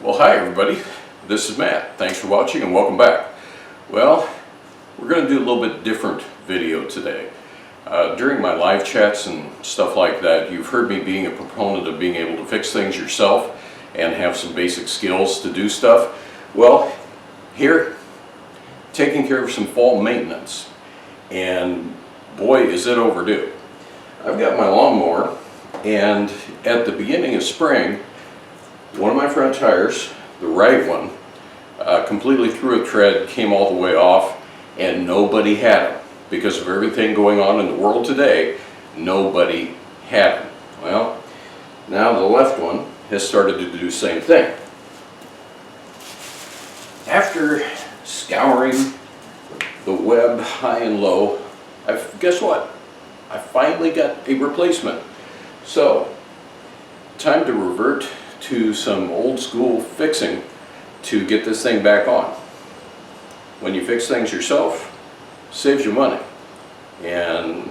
Well, hi everybody, this is Matt. Thanks for watching and welcome back. Well, we're going to do a little bit different video today. During my live chats and stuff like that, you've heard me being a proponent of being able to fix things yourself and have some basic skills to do stuff. Well, here, taking care of some fall maintenance, and boy is it overdue. I've got my lawnmower, and at the beginning of spring, one of my front tires, the right one, completely threw a tread, came all the way off, and nobody had them. Because of everything going on in the world today, nobody had them. Well, now the left one has started to do the same thing. After scouring the web high and low, guess what? I finally got a replacement. So, time to revert to some old school fixing to get this thing back on. When you fix things yourself, saves you money and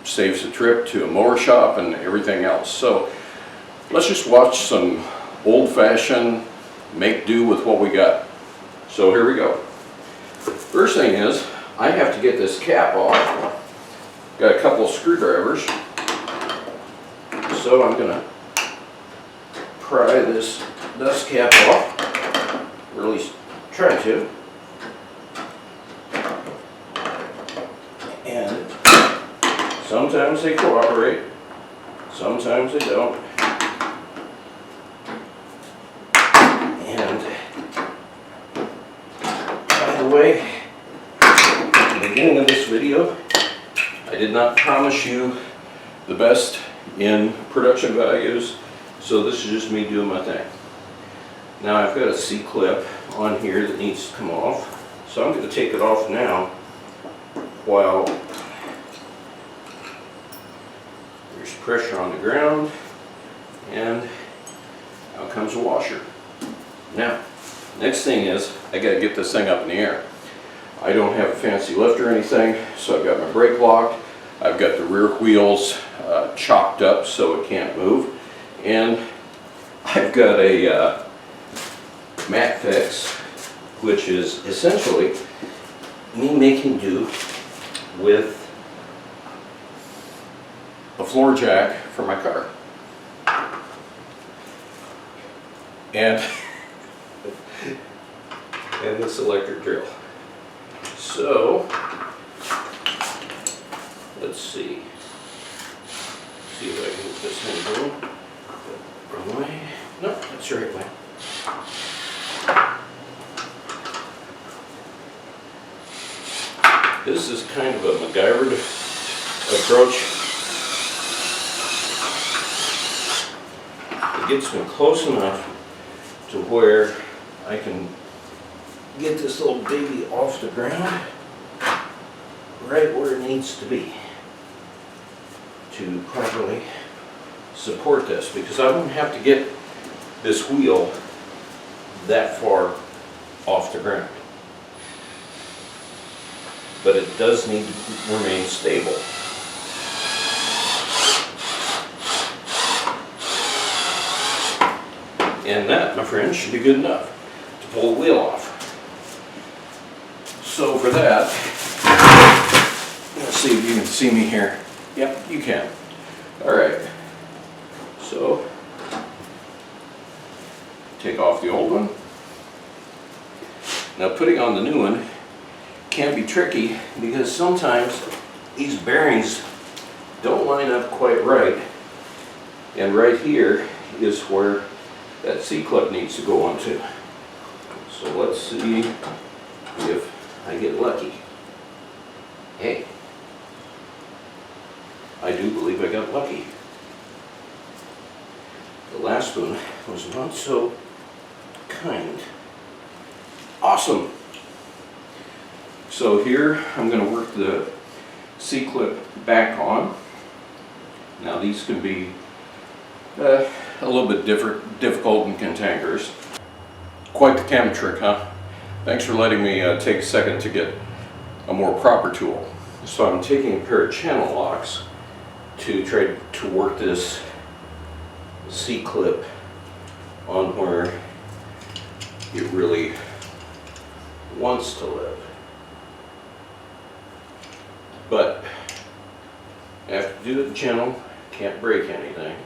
saves a trip to a mower shop and everything else. So let's just watch some old-fashioned make do with what we got. So here we go. First thing is, I have to get this cap off. Got a couple of screwdrivers, so I'm gonna pry this dust cap off, or at least try to. And sometimes they cooperate, sometimes they don't. And by the way, at the beginning of this video, I did not promise you the best in production values. So this is just me doing my thing. Now I've got a C-clip on here that needs to come off. So I'm going to take it off now while there's pressure on the ground, and out comes a washer. Now, next thing is I got to get this thing up in the air. I don't have a fancy lift or anything, so I've got my brake locked. I've got the rear wheels chalked up so it can't move. And I've got a mat fix, which is essentially me making do with a floor jack for my car. And this electric drill. So, let's see. See if I can get this thing going. Wrong way. No, that's the right way. This is kind of a MacGyvered approach. It gets me close enough to where I can get this little baby off the ground right where it needs to be to properly support this, because I won't have to get this wheel that far off the ground. But it does need to remain stable. And that, my friend, should be good enough to pull the wheel off. So for that, let's see if you can see me here. Yep, you can. Alright. So, take off the old one. Now putting on the new one can be tricky because sometimes these bearings don't line up quite right. And right here is where that C-clip needs to go onto. So let's see if I get lucky. Hey, I do believe I got lucky. The last one was not so kind. Awesome. So here I'm going to work the C-clip back on. Now these can be a little bit difficult and cantankerous. Quite the camera trick, huh? Thanks for letting me take a second to get a more proper tool. So I'm taking a pair of channel locks to try to work this C-clip on where it really wants to live. But I have to do it gentle, can't break anything,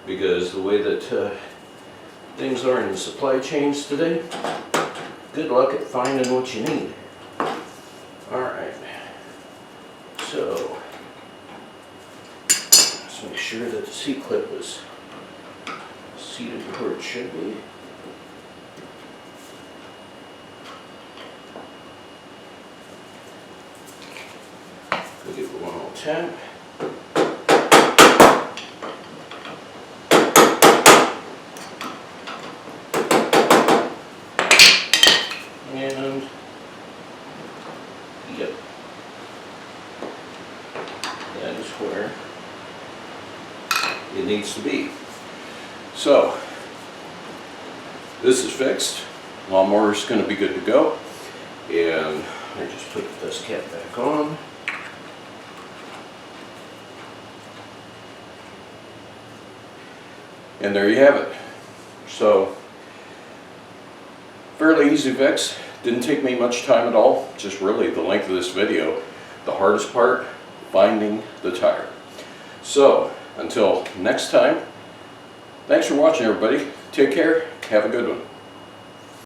because the way that things are in the supply chains today, good luck at finding what you need. Alright, so let's make sure that the C-clip is seated where it should be. We'll give it one little tap. And yep, that is where it needs to be. So this is fixed. Lawnmower is going to be good to go. And I just put this cap back on. And there you have it. So, fairly easy fix. Didn't take me much time at all. Just really the length of this video. The hardest part, finding the tire. So, until next time, thanks for watching everybody. Take care. Have a good one.